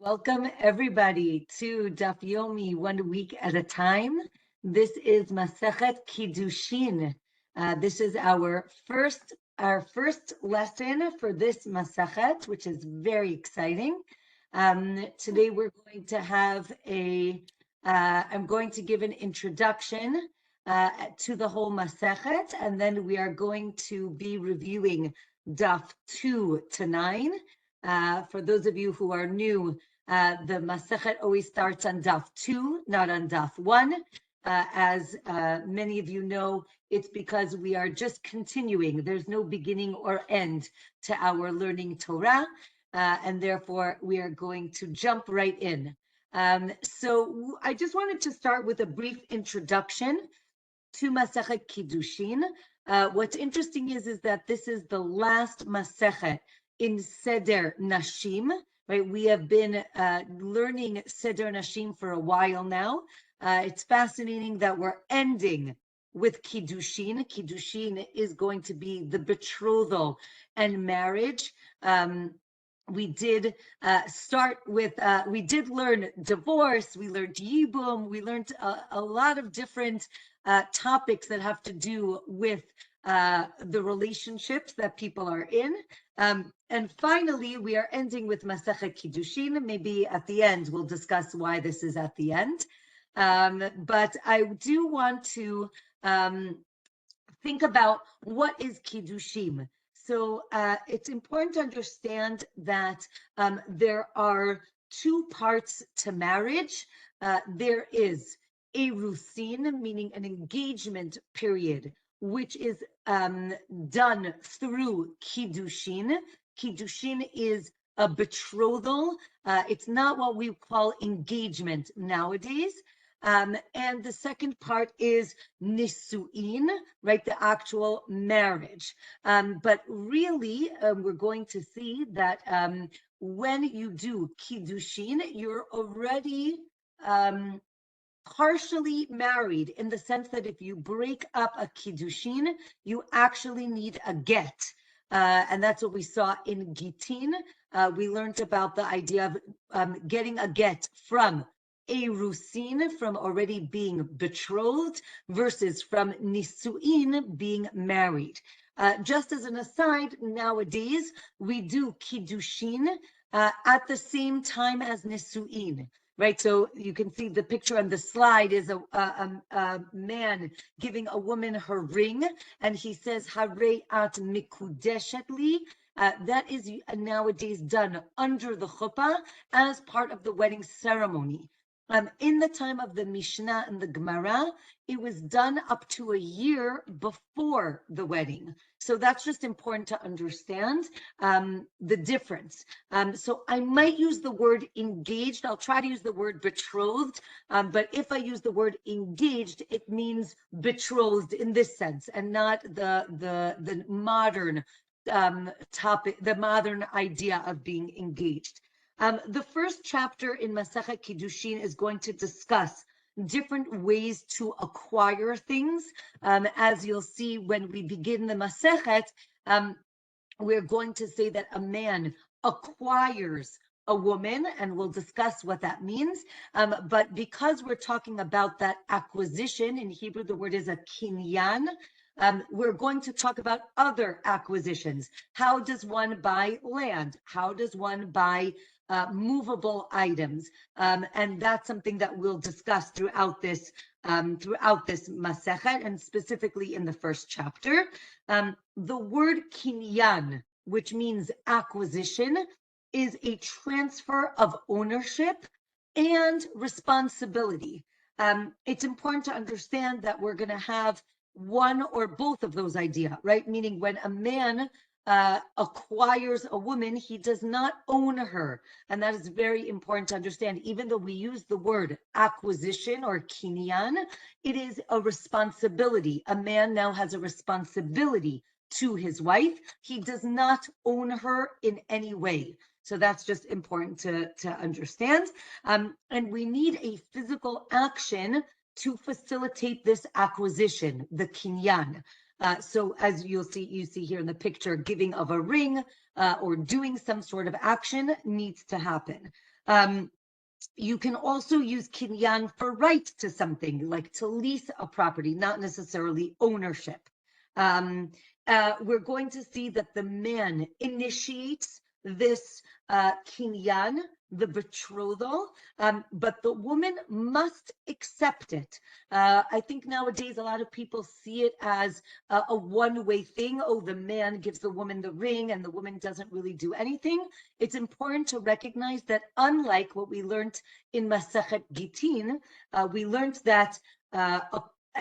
Welcome everybody to Daf Yomi 1 week at a time. This is Masechet Kiddushin. This is our first lesson for this Masechet, which is very exciting. Today we're going to have I'm going to give an introduction to the whole Masechet, and then we are going to be reviewing Daf 2 to 9. For those of you who are new, the Masechet always starts on Daf 2, not on Daf 1. As many of you know, it's because we are just continuing. There's no beginning or end to our learning Torah, and therefore we are going to jump right in. So I just wanted to start with a brief introduction to Masechet Kiddushin. What's interesting is that this is the last Masechet in Seder Nashim, right? We have been learning Seder Nashim for a while now. It's fascinating that we're ending with Kiddushin. Kiddushin is going to be the betrothal and marriage. We did we did learn divorce, we learned yibum, we learned a lot of different topics that have to do with the relationships that people are in. And finally, we are ending with Masechet Kiddushin. Maybe at the end, we'll discuss why this is at the end. But I do want to think about what is Kiddushin. So it's important to understand that there are two parts to marriage. There is a rusin, meaning an engagement period, which is done through Kiddushin. Kiddushin is a betrothal. It's not what we call engagement nowadays. And the second part is nisuin, right? The actual marriage. But really, we're going to see that when you do Kiddushin, you're already partially married, in the sense that if you break up a Kiddushin, you actually need a get. And that's what we saw in Gitin. We learned about the idea of getting a get from a rusin, from already being betrothed, versus from nisuin, being married. Just as an aside, nowadays we do Kiddushin at the same time as nisuin. Right, so you can see the picture on the slide is a man giving a woman her ring, and he says, "Harei at mikudeshet li." That is nowadays done under the chuppah as part of the wedding ceremony. In the time of the Mishnah and the Gemara, it was done up to a year before the wedding. So that's just important to understand the difference. So I might use the word engaged. I'll try to use the word betrothed. But if I use the word engaged, it means betrothed in this sense, and not the modern topic, the modern idea of being engaged. The first chapter in Masechet Kiddushin is going to discuss different ways to acquire things. As you'll see when we begin the Masechet, we're going to say that a man acquires a woman, and we'll discuss what that means. But because we're talking about that acquisition, in Hebrew the word is a kinyan, we're going to talk about other acquisitions. How does one buy land? How does one buy movable items? And that's something that we'll discuss throughout this Masechet, and specifically in the first chapter. The word kinyan, which means acquisition, is a transfer of ownership and responsibility. It's important to understand that we're going to have one or both of those ideas, right? Meaning when a man acquires a woman, he does not own her. And that is very important to understand. Even though we use the word acquisition or kinyan, it is a responsibility. A man now has a responsibility to his wife. He does not own her in any way. So that's just important to understand. And we need a physical action to facilitate this acquisition, the kinyan. So as you see here in the picture, giving of a ring, or doing some sort of action needs to happen. You can also use kinyan for right to something, like to lease a property, not necessarily ownership. We're going to see that the man initiates this kinyan, the betrothal, but the woman must accept it. I think nowadays a lot of people see it as a one-way thing. Oh, the man gives the woman the ring and the woman doesn't really do anything. It's important to recognize that unlike what we learned in Masechet Gitin, we learned that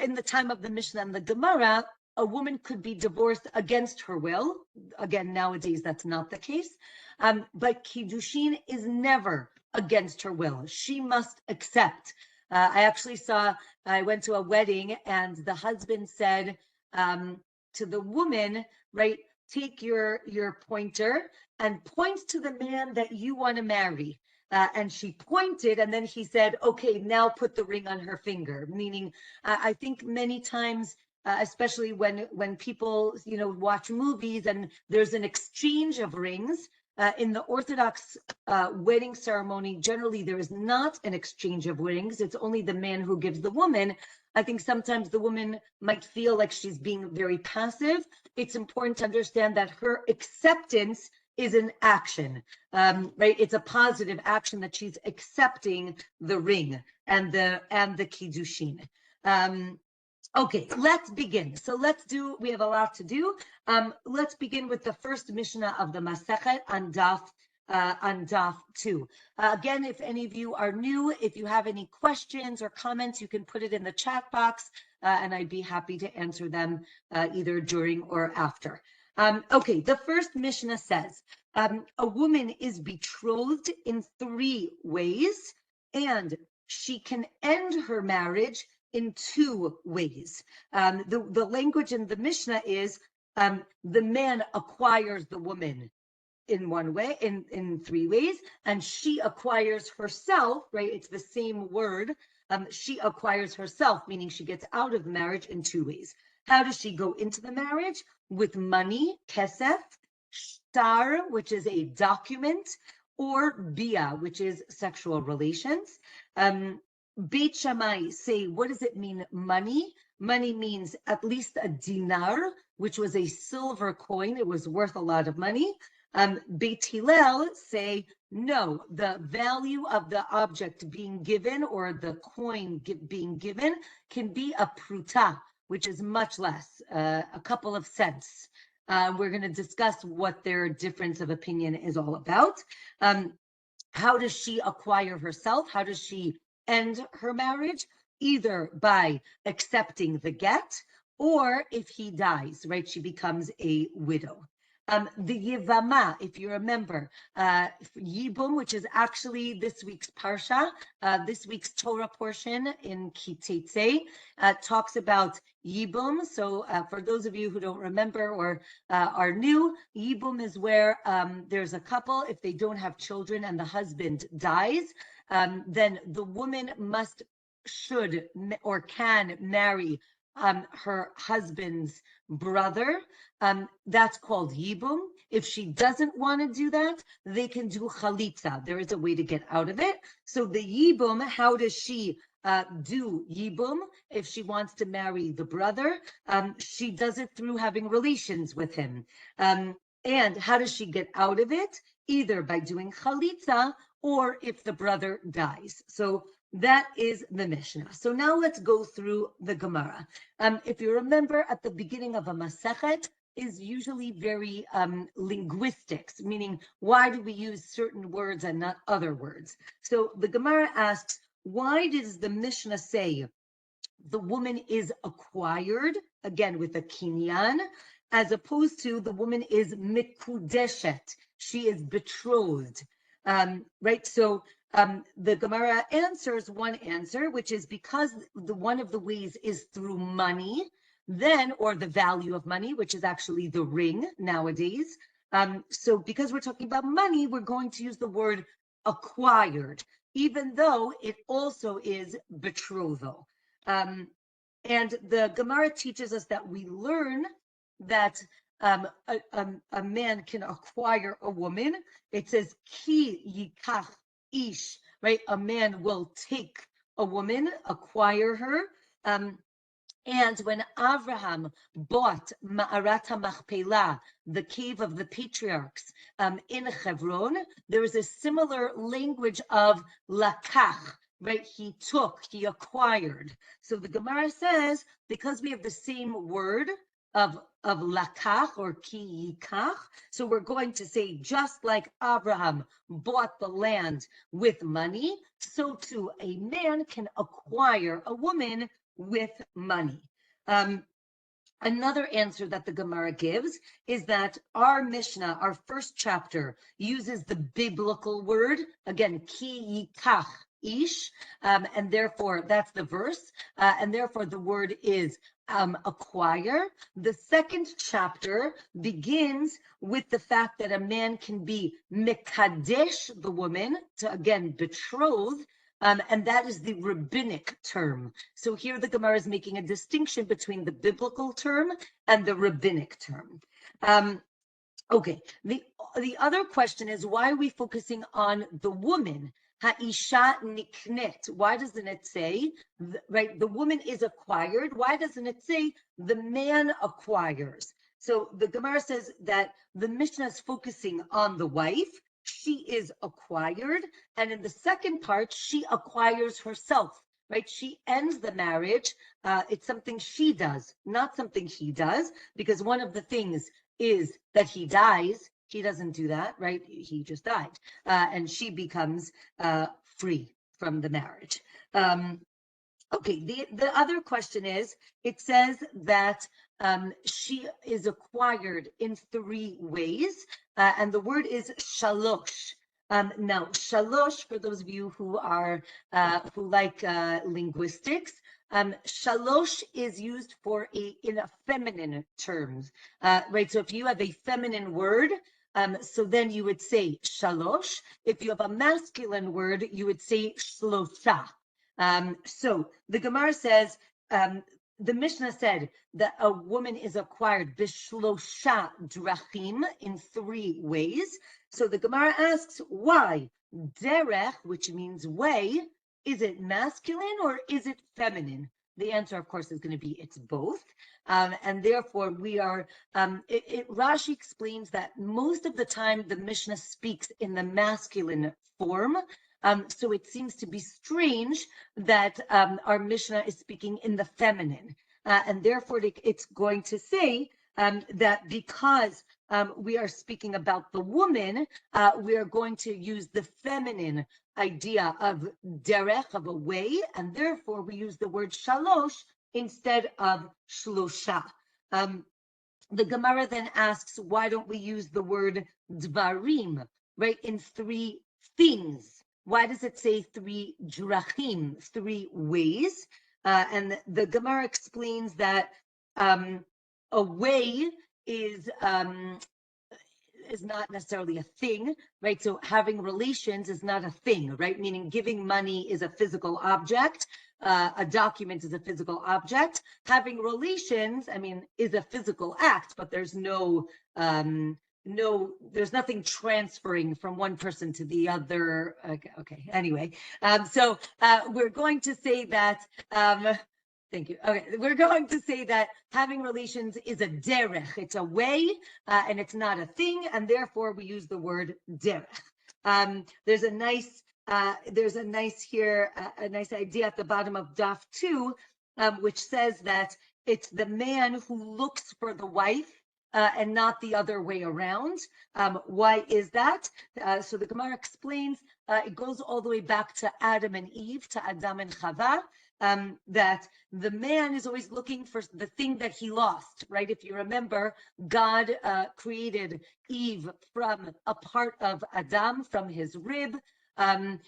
in the time of the Mishnah and the Gemara, a woman could be divorced against her will. Again, nowadays that's not the case. But Kiddushin is never against her will. She must accept. I went to a wedding and the husband said to the woman, right, take your pointer and point to the man that you want to marry. And she pointed, and then he said, okay, now put the ring on her finger. Meaning, I think many times, especially when people, watch movies and there's an exchange of rings, in the Orthodox wedding ceremony, generally there is not an exchange of rings. It's only the man who gives the woman. I think sometimes the woman might feel like she's being very passive. It's important to understand that her acceptance is an action, right? It's a positive action that she's accepting the ring and the Kiddushin. Okay, let's begin. So we have a lot to do. Let's begin with the first Mishnah of the Masechet on Daf 2. Again, if any of you are new, if you have any questions or comments, you can put it in the chat box, and I'd be happy to answer them either during or after. Okay, the first Mishnah says, a woman is betrothed in 3 ways, and she can end her marriage in 2 ways. The language in the Mishnah is the man acquires the woman in 1 way, in 3 ways, and she acquires herself, right? It's the same word. She acquires herself, meaning she gets out of the marriage in 2 ways. How does she go into the marriage? With money, kesef, shtar, which is a document, or bia, which is sexual relations. Beit Shammai say, what does it mean, money? Money means at least a dinar, which was a silver coin. It was worth a lot of money. Beit Hillel say, no, the value of the object being given or the coin being given can be a pruta, which is much less, a couple of cents. We're going to discuss what their difference of opinion is all about. How does she acquire herself? How does she end her marriage? Either by accepting the get, or if he dies, right, she becomes a widow. The Yevama, if you remember, Yibum, which is actually this week's Parsha, this week's Torah portion in Kitetze, talks about Yibum. So for those of you who don't remember or are new, Yibum is where there's a couple, if they don't have children and the husband dies, then the woman should or can marry her husband's brother. That's called yibum. If she doesn't want to do that, they can do chalitza. There is a way to get out of it. So the yibum, how does she do yibum? If she wants to marry the brother, she does it through having relations with him. And how does she get out of it? Either by doing chalitza or if the brother dies. So that is the Mishnah. So now let's go through the Gemara. If you remember, at the beginning of a Masechet is usually very linguistics, meaning why do we use certain words and not other words? So the Gemara asks, why does the Mishnah say the woman is acquired, again with a kinyan, as opposed to the woman is mikudeshet, she is betrothed, right? So the Gemara answers one answer, which is because one of the ways is through money, then, or the value of money, which is actually the ring nowadays. So because we're talking about money, we're going to use the word acquired, even though it also is betrothal. And the Gemara teaches us that we learn that a man can acquire a woman. It says ki yikach ish, right? A man will take a woman, acquire her. And when Abraham bought Ma'arat HaMachpelah, the cave of the patriarchs in Hebron, there is a similar language of lakach, right? He took, he acquired. So the Gemara says, because we have the same word of lakach or ki yikach, so we're going to say, just like Abraham bought the land with money, so too a man can acquire a woman with money. Another answer that the Gemara gives is that our Mishnah, our first chapter, uses the biblical word, again, ki yikach ish, and therefore that's the verse, and therefore the word is acquire. The second chapter begins with the fact that a man can be mekadesh the woman, to again betroth, and that is the rabbinic term. So here the Gemara is making a distinction between the biblical term and the rabbinic term. Okay, the other question is, why are we focusing on the woman? Ha'isha niknet. Why doesn't it say, right, the woman is acquired? Why doesn't it say the man acquires? So the Gemara says that the Mishnah is focusing on the wife. She is acquired. And in the second part, she acquires herself, right? She ends the marriage. It's something she does, not something he does, because one of the things is that he dies. He doesn't do that, right? He just died. And she becomes free from the marriage. Okay, the other question is, it says that she is acquired in 3 ways, and the word is shalosh. Now, shalosh, for those of you who are who like linguistics, shalosh is used for in a feminine terms, right? So if you have a feminine word, so then you would say shalosh. If you have a masculine word, you would say shlosha. So the Gemara says, the Mishnah said that a woman is acquired bishlosha drachim, in 3 ways. So the Gemara asks, why? Derech, which means way, is it masculine or is it feminine? The answer, of course, is going to be it's both. And therefore, we are, Rashi explains that most of the time the Mishnah speaks in the masculine form. So it seems to be strange that our Mishnah is speaking in the feminine. And therefore, it's going to say that because we are speaking about the woman, we are going to use the feminine idea of derech, of a way, and therefore we use the word shalosh instead of shlosha. The Gemara then asks, why don't we use the word dvarim, right, in 3 things? Why does it say 3 drachim, 3 ways? And the Gemara explains that a way is not necessarily a thing, right? So having relations is not a thing, right? Meaning giving money is a physical object. A document is a physical object. Having relations, I mean, is a physical act, but there's there's nothing transferring from one person to the other. Okay. Anyway, so we're going to say that, thank you. Okay, we're going to say that having relations is a derech. It's a way, and it's not a thing, and therefore we use the word derech. There's a nice idea at the bottom of Daf 2, which says that it's the man who looks for the wife and not the other way around. Why is that? So the Gemara explains, it goes all the way back to Adam and Eve, to Adam and Chava, that the man is always looking for the thing that he lost, right? If you remember, God created Eve from a part of Adam, from his rib.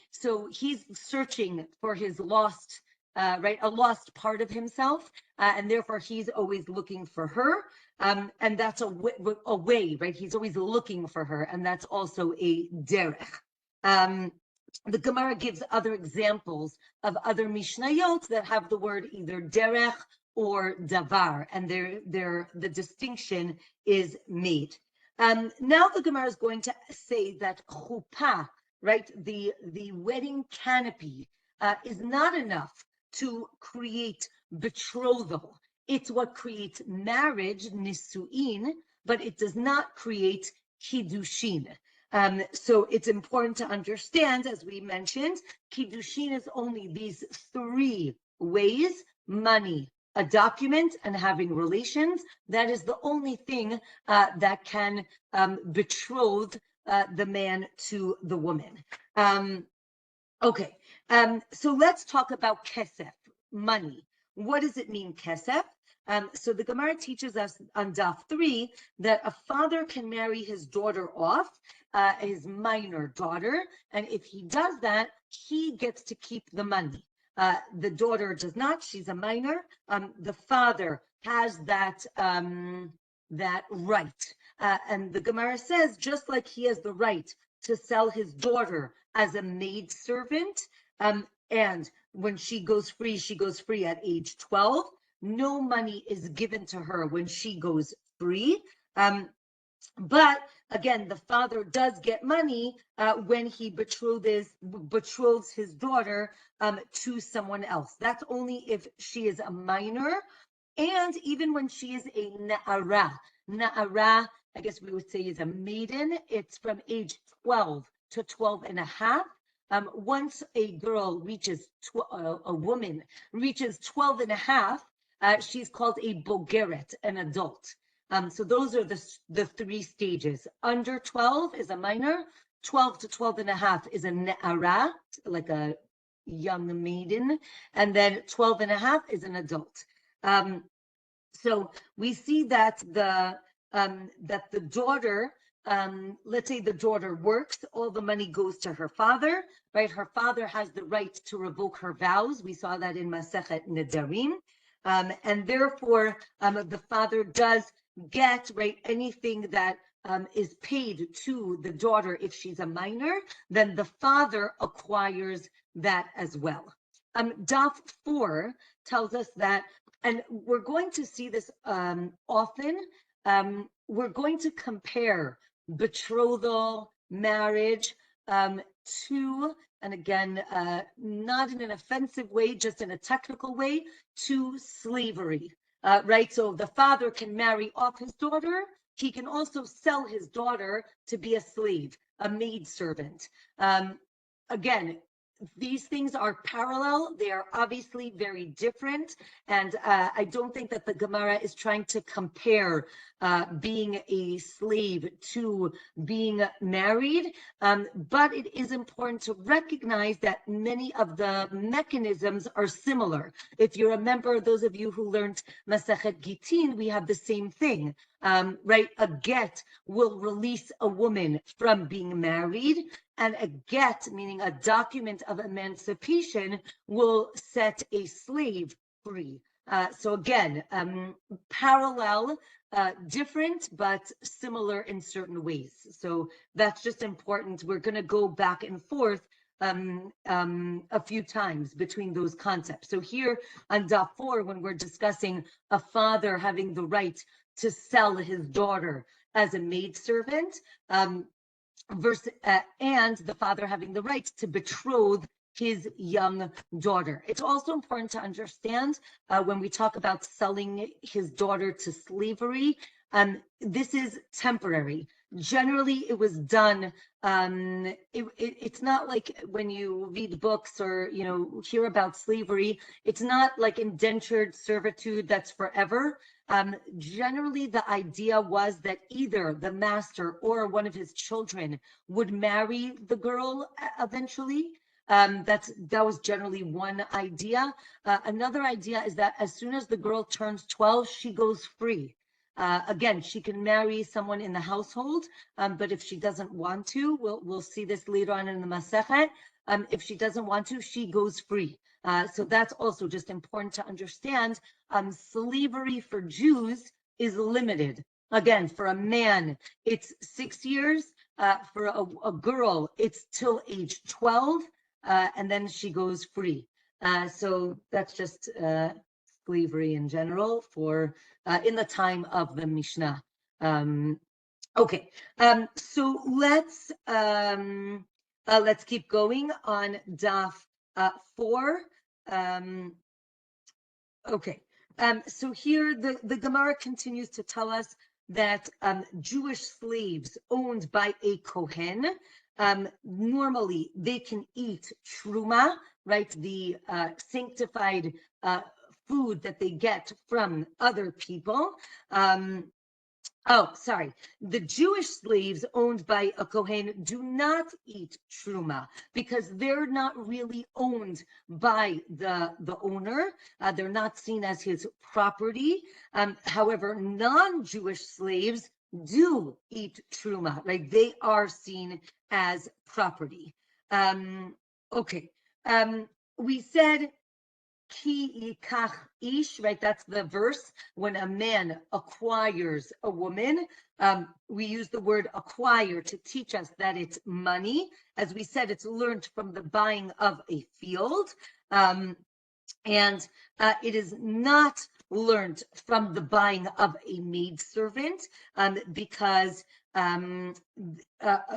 So he's searching for his lost, right, a lost part of himself, and therefore he's always looking for her, and that's a way, right? He's always looking for her, and that's also a derech. The Gemara gives other examples of other Mishnayot that have the word either derech or davar, and the distinction is made. Now the Gemara is going to say that chuppah, right, the wedding canopy, is not enough to create betrothal. It's what creates marriage, nisuin, but it does not create kiddushin. So it's important to understand, as we mentioned, kiddushin is only these three ways: money, a document, and having relations. That is the only thing that can betroth the man to the woman. Okay, so let's talk about kesef, money. What does it mean, kesef? So the Gemara teaches us on Daf 3 that a father can marry his daughter off, his minor daughter, and if he does that, he gets to keep the money. The daughter does not; she's a minor. The father has that right, and the Gemara says just like he has the right to sell his daughter as a maid servant, and when she goes free at age 12. No money is given to her when she goes free. But again, the father does get money when he betroths his daughter to someone else. That's only if she is a minor, and even when she is a na'ara. Na'ara, I guess we would say, is a maiden. It's from age 12 to 12 and a half. Once a girl reaches, a woman reaches 12 and a half, she's called a bogeret, an adult. So those are the three stages. Under 12 is a minor, 12 to 12 and a half is a ne'ara, like a young maiden, and then 12 and a half is an adult. So we see that the daughter, let's say the daughter works, all the money goes to her father, right? Her father has the right to revoke her vows. We saw that in Masechet Nedarim. And therefore, the father does get, right, anything that is paid to the daughter if she's a minor, then the father acquires that as well. Daf 4 tells us that, and we're going to see this often, we're going to compare betrothal, marriage, to, and again, not in an offensive way, just in a technical way, to slavery, right? So the father can marry off his daughter. He can also sell his daughter to be a slave, a maid servant. Again, these things are parallel. They are obviously very different. And I don't think that the Gemara is trying to compare being a slave to being married. But it is important to recognize that many of the mechanisms are similar. If you remember, those of you who learned Masechet Gitin, we have the same thing. Right? A get will release a woman from being married, and a get, meaning a document of emancipation, will set a slave free. So again, parallel, different, but similar in certain ways. So that's just important. We're going to go back and forth a few times between those concepts. So here on Daf 4, when we're discussing a father having the right to sell his daughter as a maidservant, and the father having the right to betroth his young daughter. It's also important to understand when we talk about selling his daughter to slavery, this is temporary. Generally, it was done. It's not like when you read books or hear about slavery. It's not like indentured servitude that's forever. Generally, the idea was that either the master or one of his children would marry the girl eventually. That was generally one idea. Another idea is that as soon as the girl turns 12, she goes free. Again, she can marry someone in the household, but if she doesn't want to, we'll see this later on in the Masechet. If she doesn't want to, she goes free. So that's also just important to understand. Slavery for Jews is limited. Again, for a man, it's 6 years. For a girl, it's till age 12, and then she goes free. So that's just slavery in general for in the time of the Mishnah. Okay, so let's keep going on Daf 4. Okay, so here the Gemara continues to tell us that Jewish slaves owned by a Kohen, normally they can eat truma, right? The sanctified food that they get from other people. The Jewish slaves owned by a Kohen do not eat truma because they're not really owned by the owner. They're not seen as his property. However, non-Jewish slaves do eat truma, right? They are seen as property. Okay. We said Ki yikach ish, right? That's the verse when a man acquires a woman. We use the word acquire to teach us that it's money. As we said, it's learned from the buying of a field. And it is not learned from the buying of a maidservant because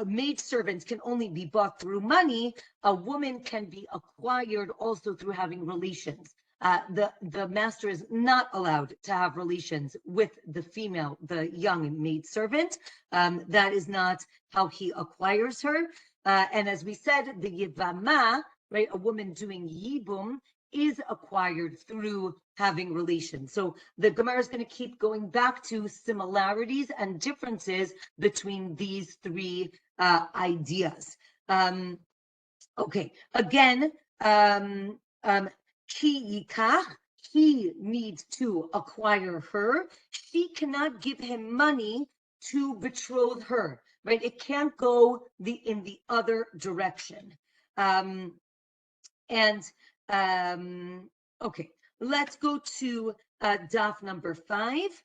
maidservants can only be bought through money. A woman can be acquired also through having relations. The master is not allowed to have relations with the female, the young maidservant. That is not how he acquires her. And as we said, the yivama, right, a woman doing yibum, is acquired through having relations. So the Gemara is going to keep going back to similarities and differences between these three ideas. Okay, again, ki yikach, he needs to acquire her. She cannot give him money to betroth her, right? It can't go in the other direction. Okay, let's go to daf number 5.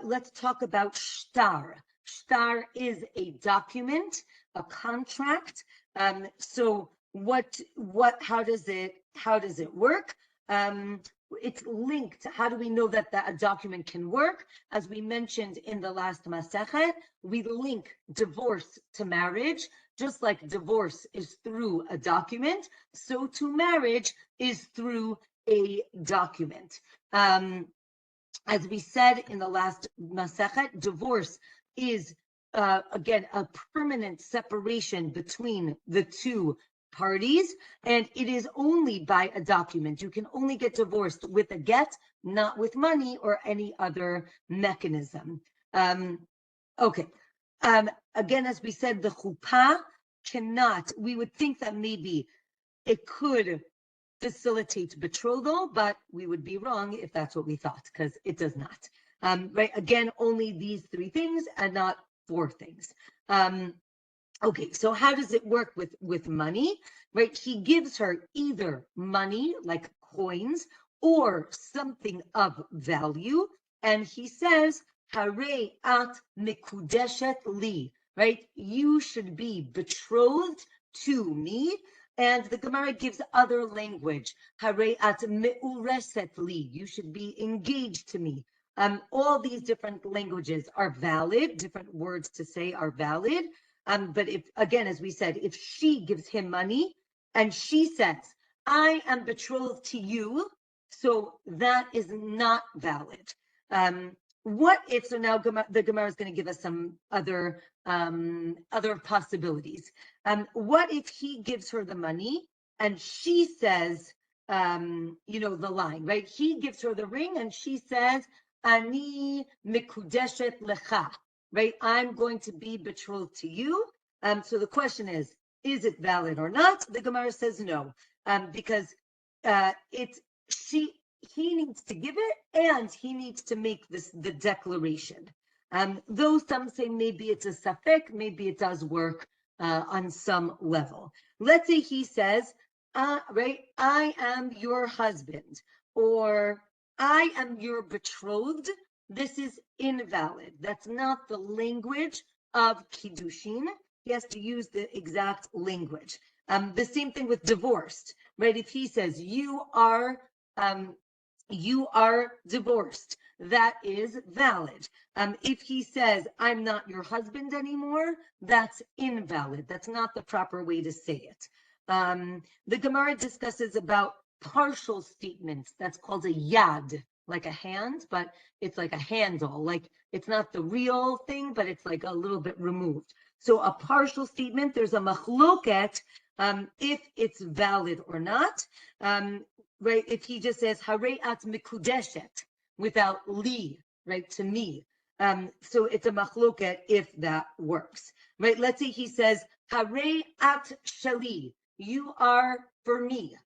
Let's talk about shtar. Shtar is a document, a contract. So how does it work? It's linked. How do we know that a document can work? As we mentioned in the last Masechet, we link divorce to marriage. Just like divorce is through a document, so too marriage is through a document. As we said in the last Masechet, divorce is, again, a permanent separation between the two parties, and it is only by a document. You can only get divorced with a get, not with money or any other mechanism. Okay. Again, as we said, the chuppah cannot, we would think that maybe it could facilitate betrothal, but we would be wrong if that's what we thought, because it does not. Right? Again, only these 3 things and not 4 things. Okay, so how does it work with money? Right? He gives her either money, like coins, or something of value, and he says, Hare at mikudeshet li, right? You should be betrothed to me. And the Gemara gives other language. Hare at meureset li, you should be engaged to me. All these different languages are valid. Different words to say are valid. But if, again, as we said, if she gives him money and she says, I am betrothed to you, so that is not valid. What if, so now the Gemara is going to give us some other possibilities. What if he gives her the money and she says, the line, right? He gives her the ring and she says, Ani mikudeshet lecha, right? I'm going to be betrothed to you. So the question is it valid or not? The Gemara says no, because he needs to give it and he needs to make the declaration. Though some say maybe it's a safek, maybe it does work on some level. Let's say he says, right, I am your husband, or I am your betrothed. This is invalid. That's not the language of Kiddushin. He has to use the exact language. The same thing with divorced, right? If he says, you are you are divorced. That is valid. If he says, I'm not your husband anymore, that's invalid. That's not the proper way to say it. The Gemara discusses about partial statements. That's called a yad, like a hand, but it's like a handle. Like it's not the real thing, but it's like a little bit removed. So a partial statement, there's a machloket if it's valid or not. Right? If he just says Harei at mikudeshet without li, right, to me. So it's a machloket if that works, right? Let's say he says Harei at shali, you are for me.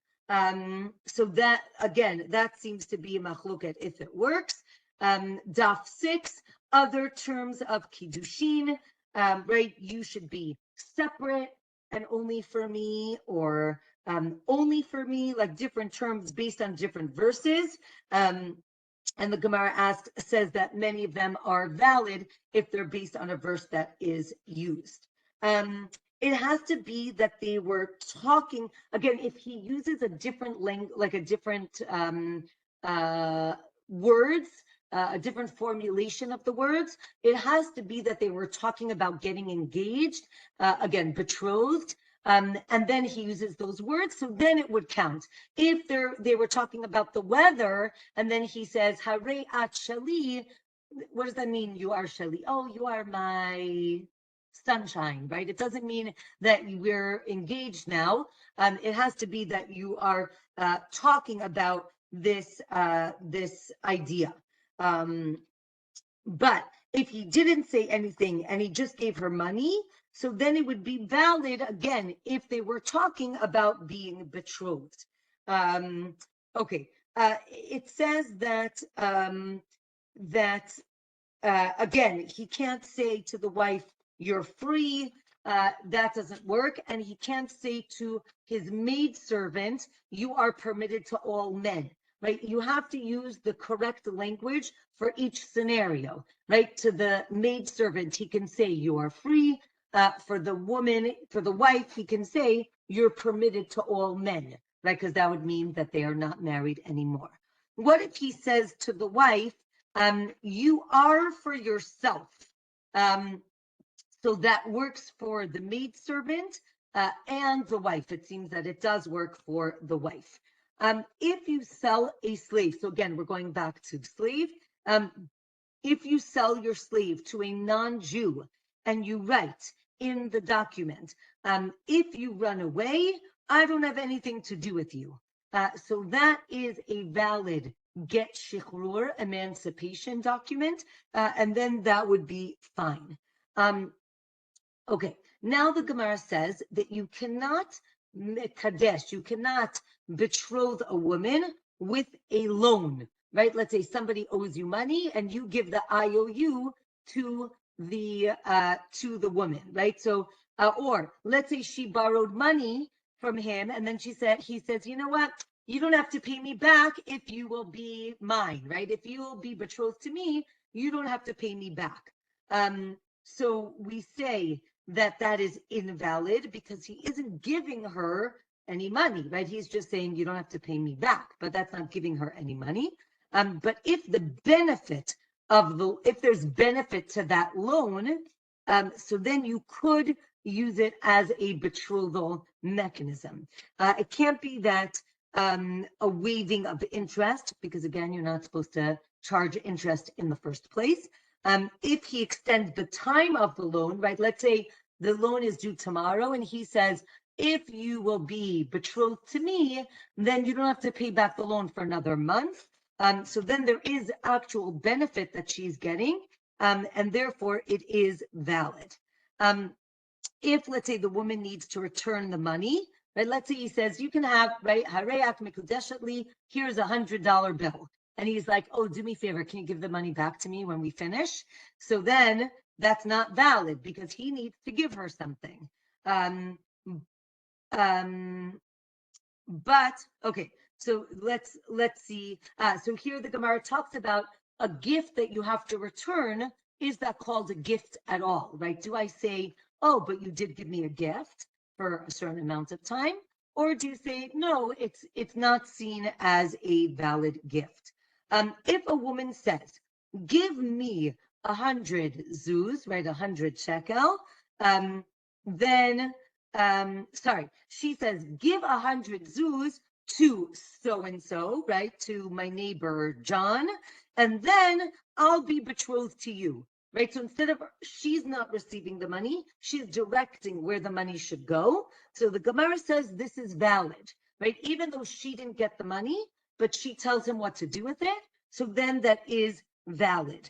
So that again, that seems to be a machloket if it works. Daf 6, other terms of kiddushin, right? You should be separate and only for me, or only for me, like different terms based on different verses. And the Gemara says that many of them are valid if they're based on a verse that is used. It has to be that they were talking, again, if he uses a different language, like a different words, a different formulation of the words, it has to be that they were talking about getting engaged, again, betrothed, and then he uses those words, so then it would count. If they were talking about the weather, and then he says, Harei at shali, what does that mean? You are shali. Oh, you are my sunshine, right? It doesn't mean that we're engaged now. It has to be that you are talking about this idea. But if he didn't say anything and he just gave her money, so then it would be valid again if they were talking about being betrothed. Okay, it says that again, he can't say to the wife, you're free. That doesn't work. And he can't say to his maidservant, you are permitted to all men, right? You have to use the correct language for each scenario, right? To the maidservant, he can say, you are free. For the woman, for the wife, he can say, you're permitted to all men, right? Because that would mean that they are not married anymore. What if he says to the wife, you are for yourself? So that works for the maidservant and the wife. It seems that it does work for the wife. If you sell a slave, so again, we're going back to slave. If you sell your slave to a non-Jew and you write in the document, if you run away, I don't have anything to do with you. So that is a valid get shichrur, emancipation document, and then that would be fine. Okay, now the Gemara says that you cannot kadesh, you cannot betroth a woman with a loan, right? Let's say somebody owes you money and you give the IOU to the woman, right? So, or let's say she borrowed money from him and then he says, you know what? You don't have to pay me back if you will be mine, right? If you will be betrothed to me, you don't have to pay me back. So we say that is invalid because he isn't giving her any money, right? He's just saying you don't have to pay me back, but that's not giving her any money. But if there's benefit to that loan, so then you could use it as a betrothal mechanism. It can't be that a waiving of interest, because again, you're not supposed to charge interest in the first place. If he extends the time of the loan, right? Let's say the loan is due tomorrow and he says, if you will be betrothed to me, then you don't have to pay back the loan for another month. So then there is actual benefit that she's getting, and therefore it is valid. If, let's say, the woman needs to return the money, right? Let's say he says, you can have, right, here's $100 bill. And he's like, oh, do me a favor, can you give the money back to me when we finish? So then that's not valid because he needs to give her something. But, okay, so let's see. So here the Gemara talks about a gift that you have to return. Is that called a gift at all, right? Do I say, oh, but you did give me a gift for a certain amount of time? Or do you say, no, it's not seen as a valid gift? If a woman says, give me 100 zuz, right, 100 shekel, then, she says, give 100 zuz to so-and-so, right, to my neighbor John, and then I'll be betrothed to you, right? So instead of, she's not receiving the money, she's directing where the money should go. So the Gemara says this is valid, right? Even though she didn't get the money, but she tells him what to do with it. So then that is valid.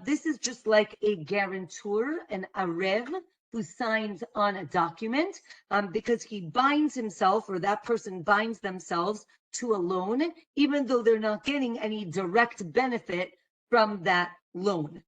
This is just like a guarantor, an arev, who signs on a document because he binds himself, or that person binds themselves to a loan, even though they're not getting any direct benefit from that loan.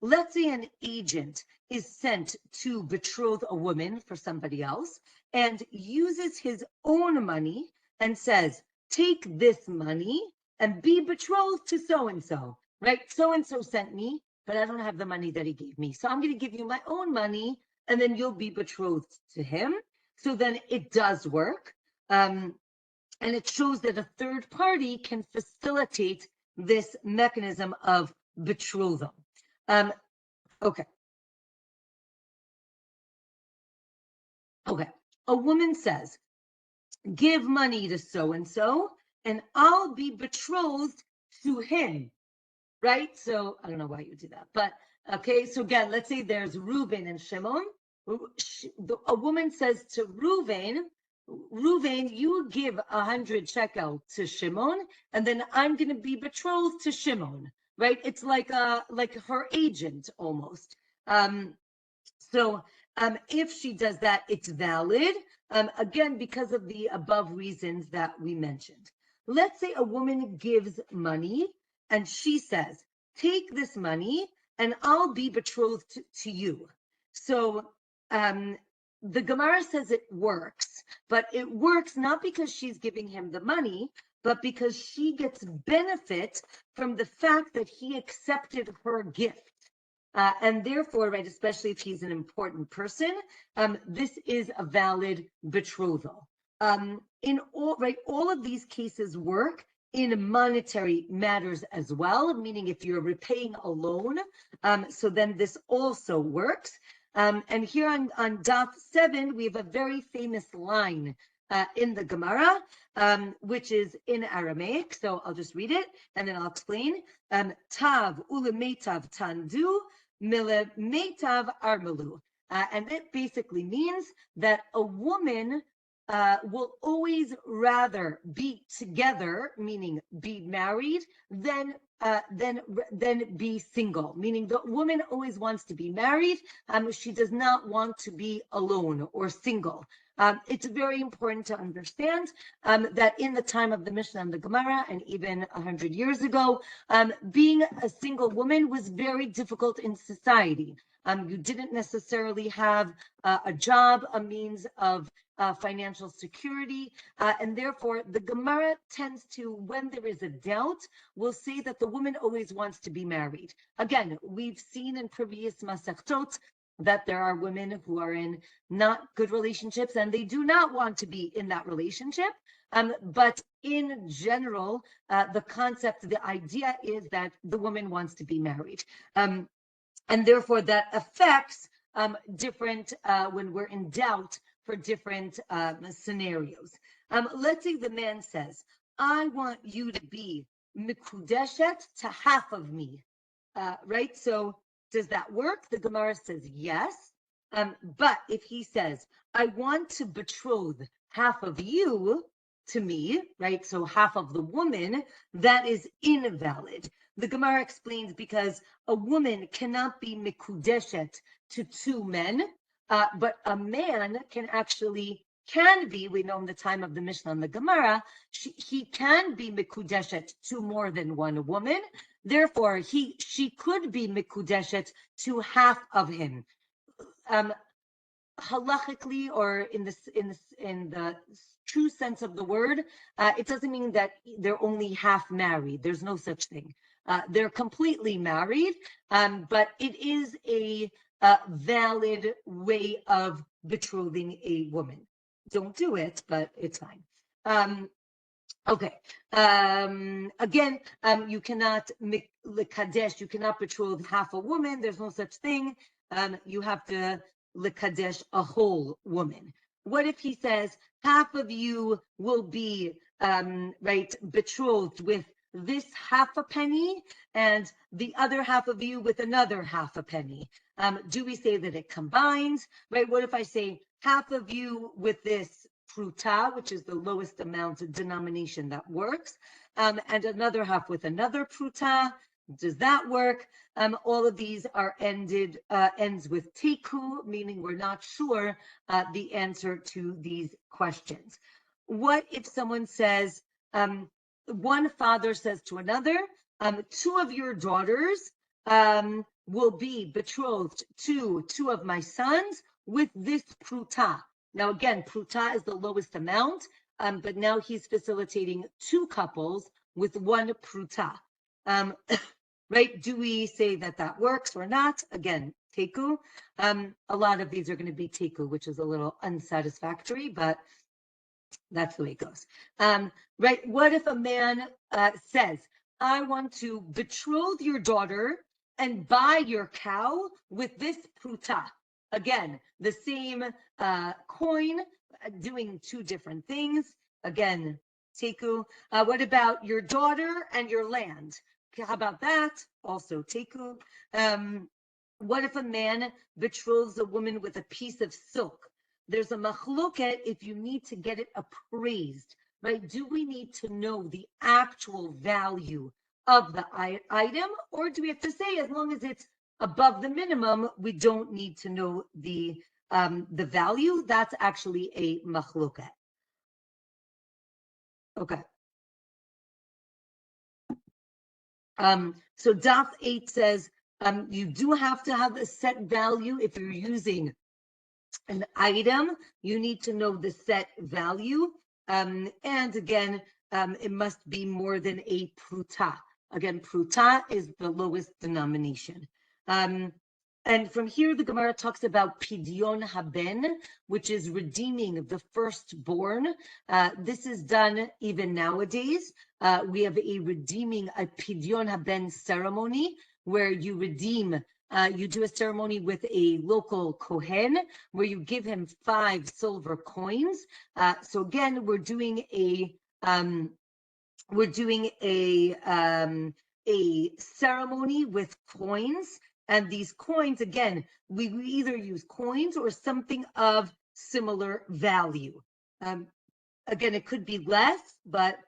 Let's say an agent is sent to betroth a woman for somebody else and uses his own money and says, take this money and be betrothed to so-and-so, right? So-and-so sent me, but I don't have the money that he gave me. So I'm going to give you my own money and then you'll be betrothed to him. So then it does work. And it shows that a third party can facilitate this mechanism of betrothal. Okay. A woman says, give money to so-and-so and I'll be betrothed to him, right? So I don't know why you do that, but okay. So again, let's say there's Reuben and Shimon. A woman says to Reuben, you give 100 shekel to Shimon, and then I'm going to be betrothed to Shimon, right? It's like her agent almost. So if she does that, it's valid, again, because of the above reasons that we mentioned. Let's say a woman gives money and she says, take this money and I'll be betrothed to you. So the Gemara says it works, but it works not because she's giving him the money, but because she gets benefit from the fact that he accepted her gift. And therefore, right, especially if he's an important person, this is a valid betrothal. In all of these cases work in monetary matters as well, meaning if you're repaying a loan, so then this also works. And here on Daf 7, we have a very famous line in the Gemara, which is in Aramaic. So I'll just read it and then I'll explain. Tav ulemetav tandu, mile metav armelu. And it basically means that a woman will always rather be together, meaning be married, than be single, meaning the woman always wants to be married. She does not want to be alone or single. It's very important to understand that in the time of the Mishnah and the Gemara, and even 100 years ago, being a single woman was very difficult in society. You didn't necessarily have a job, a means of financial security, and therefore the Gemara tends to, when there is a doubt, will say that the woman always wants to be married. Again, we've seen in previous Masechet that there are women who are in not good relationships and they do not want to be in that relationship. But in general, the concept, the idea is that the woman wants to be married. And therefore that affects different, when we're in doubt for different scenarios. Let's say the man says, I want you to be mikudeshet to half of me, right? So does that work? The Gemara says yes. But if he says, I want to betroth half of you to me, right? So half of the woman, that is invalid. The Gemara explains because a woman cannot be mikudeshet to two men, but a man can be, we know in the time of the Mishnah and the Gemara, he can be mikudeshet to more than one woman. Therefore, she could be mikudeshet to half of him. Halachically, or in the true sense of the word, it doesn't mean that they're only half married. There's no such thing. They're completely married, but it is a valid way of betrothing a woman. Don't do it, but it's fine. Okay. Again, you cannot lekadesh. You cannot betroth half a woman. There's no such thing. You have to lekadesh a whole woman. What if he says half of you will be right betrothed with this half a penny, and the other half of you with another half a penny? Do we say that it combines? Right? What if I say half of you with this pruta, which is the lowest amount of denomination that works, and another half with another pruta? Does that work? All of these are ends with teku, meaning we're not sure the answer to these questions. What if someone says, one father says to another, two of your daughters will be betrothed to two of my sons with this pruta. Now, again, pruta is the lowest amount, but now he's facilitating two couples with one pruta. Right? Do we say that that works or not? Again, teku. A lot of these are going to be teku, which is a little unsatisfactory, but that's the way it goes. Right? What if a man says, I want to betroth your daughter and buy your cow with this pruta? Again, the same coin, doing two different things. Again, teku. What about your daughter and your land? How about that? Also teku. What if a man betroths a woman with a piece of silk? There's a machloket if you need to get it appraised, right? Do we need to know the actual value of the item, or do we have to say as long as it's above the minimum, we don't need to know the value? That's actually a machloket. Okay. So Daf 8 says you do have to have a set value if you're using an item. You need to know the set value. And again, it must be more than a pruta. Again, pruta is the lowest denomination. And from here, the Gemara talks about pidyon haben, which is redeeming the firstborn. This is done even nowadays. We have a pidyon haben ceremony where you redeem. You do a ceremony with a local Kohen where you give him 5 silver coins. So again, we're doing a ceremony with coins, and these coins, again, we either use coins or something of similar value. Again, it could be less, but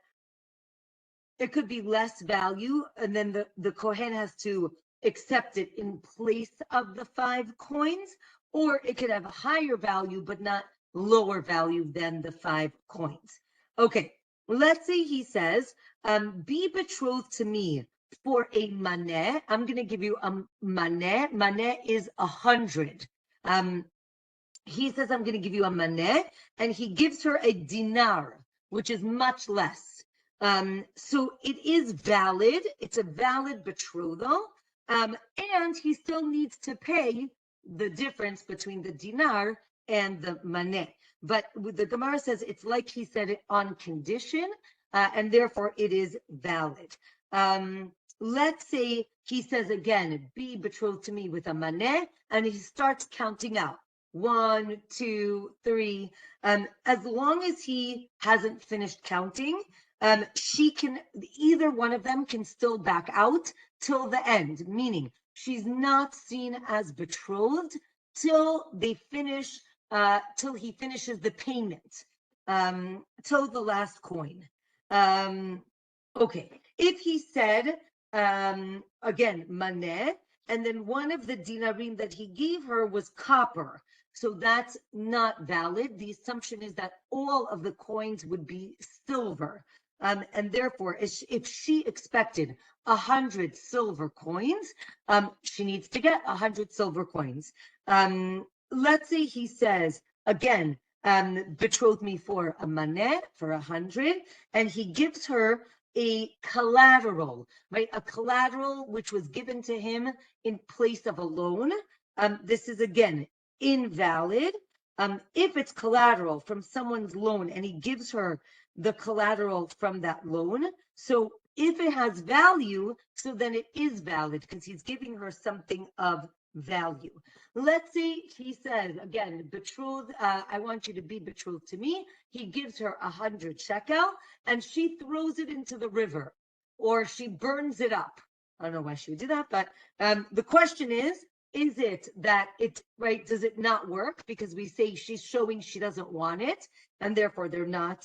it could be less value, and then the Kohen has to accept it in place of the 5 coins, or it could have a higher value, but not lower value than the 5 coins. Okay, let's say he says, be betrothed to me for a maneh. I'm going to give you a maneh. Maneh is 100. He says, I'm going to give you a maneh, and he gives her a dinar, which is much less. So it is valid. It's a valid betrothal. And he still needs to pay the difference between the dinar and the maneh. But the Gemara says it's like he said it on condition, and therefore it is valid. Let's say he says again, be betrothed to me with a maneh, and he starts counting out. 1, 2, 3. As long as he hasn't finished counting, either one of them can still back out till the end, meaning she's not seen as betrothed till they finish, till he finishes the payment, till the last coin. Okay, if he said, again, maneh, and then one of the dinarim that he gave her was copper, so that's not valid. The assumption is that all of the coins would be silver. And therefore, if she expected 100 silver coins, she needs to get 100 silver coins. Let's say he says, again, betroth me for a maneh, for 100, and he gives her a collateral, right? A collateral which was given to him in place of a loan. This is, again, invalid. If it's collateral from someone's loan and he gives her the collateral from that loan, so if it has value, so then it is valid because he's giving her something of value. Let's say he says, again, betrothed, I want you to be betrothed to me. He gives her 100 shekel and she throws it into the river or she burns it up. I don't know why she would do that, but the question is it that it, right, does it not work? Because we say she's showing she doesn't want it and therefore they're not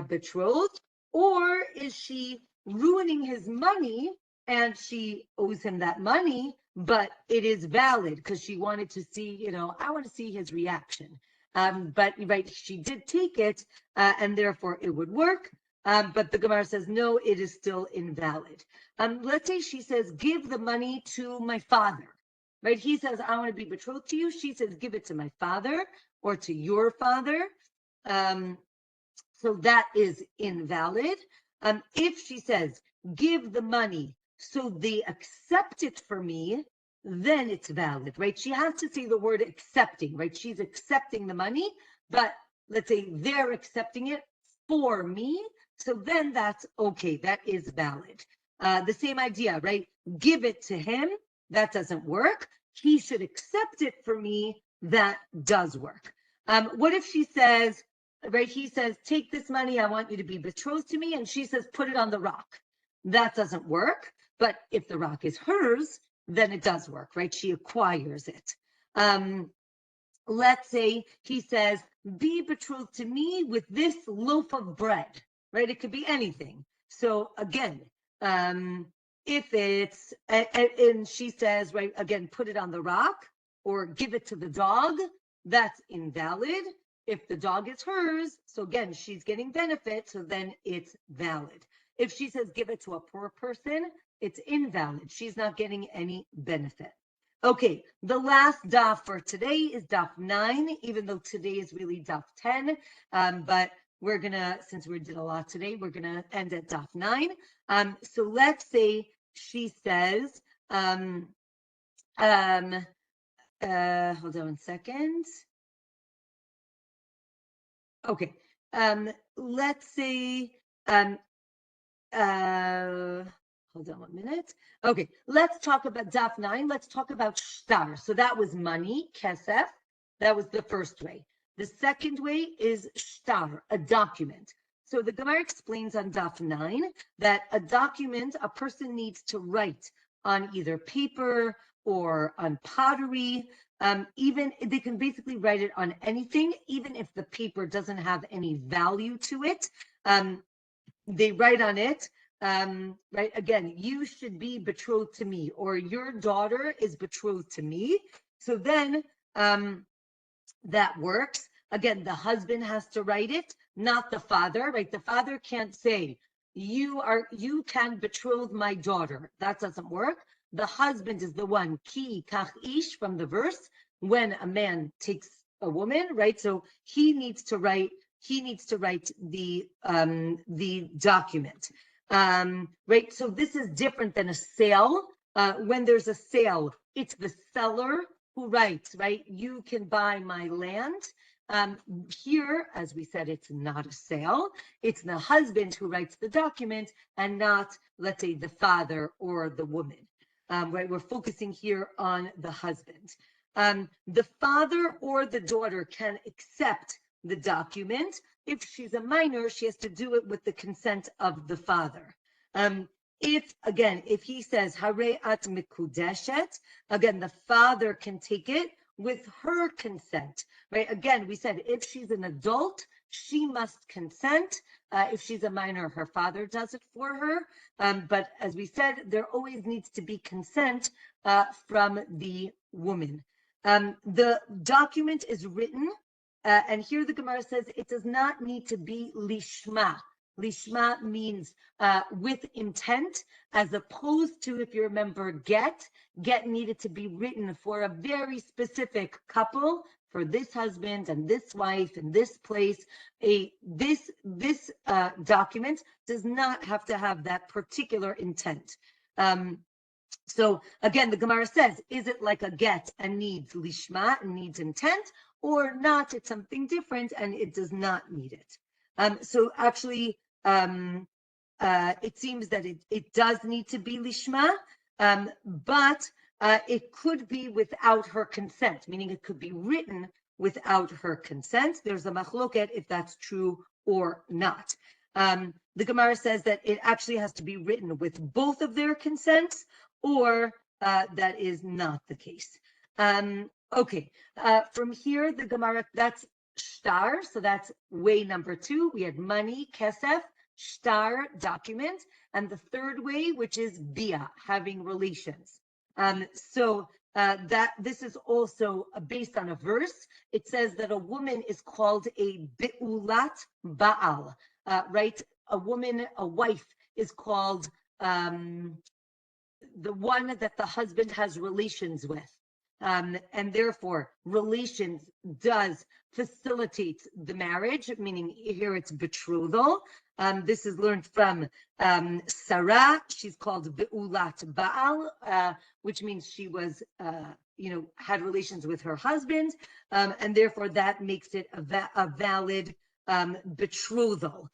betrothed, or is she ruining his money and she owes him that money, but it is valid because she wanted to see, I want to see his reaction. But right, she did take it and therefore it would work. But the Gemara says, no, it is still invalid. Let's say she says, give the money to my father, right? He says, I want to be betrothed to you. She says, give it to my father or to your father. So that is invalid. If she says, give the money so they accept it for me, then it's valid, right? She has to say the word accepting, right? She's accepting the money, but let's say they're accepting it for me. So then that's okay. That is valid. The same idea, right? Give it to him. That doesn't work. He should accept it for me. That does work. What if she says, right? He says, take this money. I want you to be betrothed to me. And she says, put it on the rock. That doesn't work. But if the rock is hers, then it does work, right? She acquires it. Let's say he says, be betrothed to me with this loaf of bread, right? It could be anything. So again, if it's, and she says, right, again, put it on the rock or give it to the dog, that's invalid. If the dog is hers, so again, she's getting benefit, so then it's valid. If she says give it to a poor person, it's invalid. She's not getting any benefit. Okay, the last daf for today is daf 9, even though today is really daf 10. But we're gonna, since we did a lot today, we're gonna end at daf 9. So let's say she says, hold on 1 second. Okay, let's say, hold on 1 minute. Okay, let's talk about daf 9. Let's talk about shtar. So that was money, kesef. That was the first way. The second way is shtar, a document. So the Gemara explains on daf 9 that a document, a person needs to write on either paper or on pottery. Even they can basically write it on anything, even if the paper doesn't have any value to it. They write on it, right? Again, you should be betrothed to me, or your daughter is betrothed to me. So then that works. Again, the husband has to write it, not the father, right? The father can't say, you can betroth my daughter. That doesn't work. The husband is the one, ki kach ish, from the verse, when a man takes a woman, right? So he needs to write the document, right? So this is different than a sale. When there's a sale, it's the seller who writes, right? You can buy my land. Here, as we said, it's not a sale. It's the husband who writes the document and not, let's say, the father or the woman. Right? We're focusing here on the husband. The father or the daughter can accept the document. If she's a minor, she has to do it with the consent of the father. If he says, Hare at mikudeshet, again, the father can take it with her consent, right? Again, we said if she's an adult, she must consent. If she's a minor, her father does it for her. But as we said, there always needs to be consent from the woman. The document is written, and here the Gemara says it does not need to be lishma. Lishma means with intent, as opposed to, if you remember, get needed to be written for a very specific couple, for this husband and this wife in this place. This document does not have to have that particular intent. So again, the Gemara says, is it like a get and needs lishma and needs intent, or not, it's something different and it does not need it. So actually, it seems that it does need to be lishma, but it could be without her consent, meaning it could be written without her consent. There's a machloket if that's true or not. The Gemara says that it actually has to be written with both of their consents, or that is not the case. Okay, from here, the Gemara, that's shtar, so that's way number 2. We had money, kesef, shtar, document, and the third way, which is bia, having relations. So that this is also based on a verse. It says that a woman is called a beulat baal, right? A woman, a wife, is called the one that the husband has relations with. And therefore, relations does facilitate the marriage, meaning here it's betrothal. This is learned from Sarah. She's called Beulat Baal, which means she was, had relations with her husband, and therefore that makes it a valid betrothal.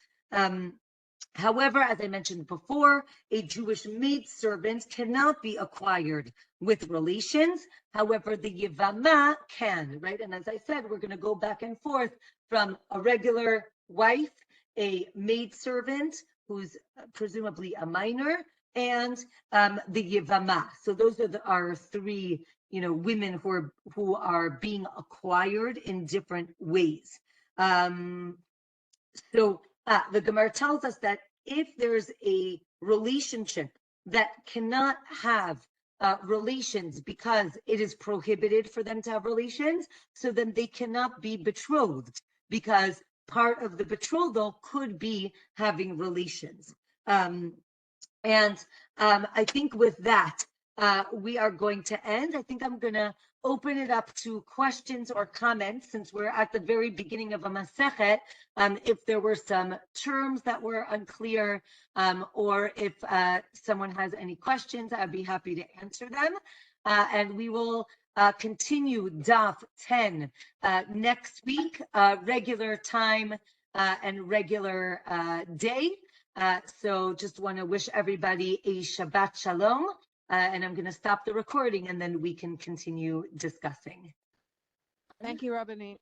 However, as I mentioned before, a Jewish maidservant cannot be acquired with relations. However, the Yevama can, right? And as I said, we're going to go back and forth from a regular wife, a maidservant who's presumably a minor, and the Yevama. So those are our 3, women who are being acquired in different ways. So the Gemara tells us that if there's a relationship that cannot have relations because it is prohibited for them to have relations, so then they cannot be betrothed, because part of the betrothal could be having relations. And I think with that, we are going to end. I think I'm going to open it up to questions or comments, since we're at the very beginning of a Masechet. If there were some terms that were unclear, or if someone has any questions, I'd be happy to answer them. And we will continue Daf 10 next week, regular time and regular day. So just want to wish everybody a Shabbat Shalom. And I'm going to stop the recording and then we can continue discussing. Thank you, Rabbanit.